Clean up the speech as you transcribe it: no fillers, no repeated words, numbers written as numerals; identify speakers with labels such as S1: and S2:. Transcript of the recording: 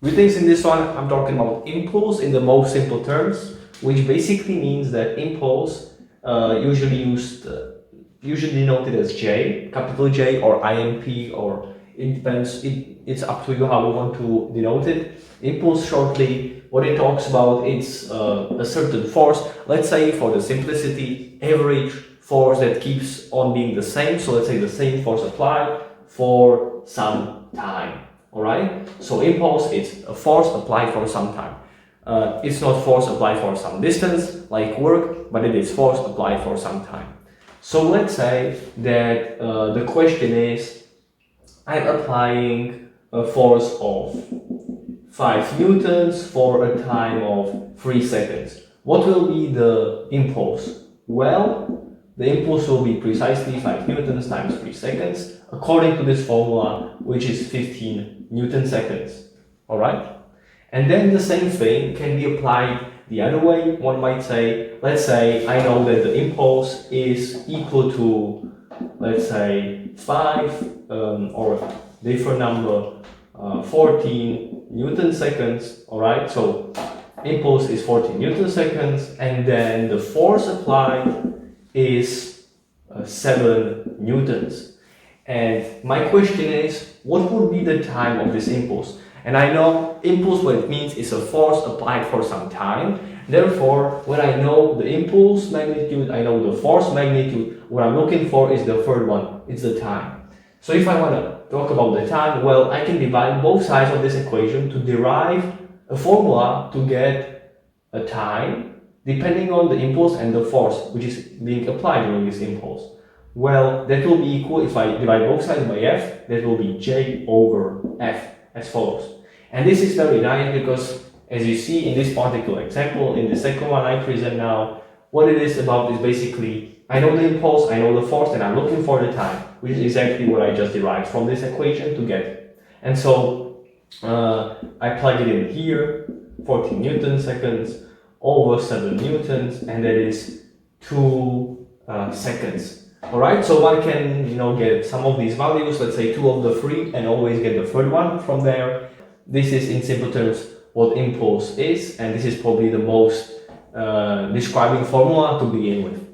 S1: Greetings. In this one, I'm talking about impulse in the most simple terms, which basically means that impulse usually denoted as J, capital J, or IMP, or it depends. It's up to you how you want to denote it. Impulse, shortly, what it talks about, it's a certain force. Let's say, for the simplicity, average force that keeps on being the same. So let's say the same force applied for some time. Alright, so impulse is a force applied for some time. It's not force applied for some distance, like work, but it is force applied for some time. So let's say that the question is, I'm applying a force of 5 newtons for a time of 3 seconds. What will be the impulse? Well, the impulse will be precisely 5 newtons times 3 seconds, according to this formula, which is 15 newton seconds. Alright? And then the same thing can be applied the other way. One might say, let's say I know that the impulse is equal to, let's say, 5 or different number, 14 newton seconds. Alright? So impulse is 14 newton seconds, and then the force applied is 7 newtons. And my question is, what would be the time of this impulse? And I know impulse, what it means is a force applied for some time. Therefore, when I know the impulse magnitude, I know the force magnitude, what I'm looking for is the third one, it's the time. So if I want to talk about the time, well, I can divide both sides of this equation to derive a formula to get a time depending on the impulse and the force which is being applied during this impulse. Well, that will be equal, if I divide both sides by f, that will be J over f, as follows. And this is very nice because, as you see in this particular example, in the second one I present now, what it is about is basically, I know the impulse, I know the force, and I'm looking for the time, which is exactly what I just derived from this equation to get it. And so, I plug it in here, 14 newton seconds over 7 newtons, and that is 2 seconds. Alright, so one can, get some of these values, let's say 2 of the 3, and always get the third one from there. This is, in simple terms, what impulse is, and this is probably the most describing formula to begin with.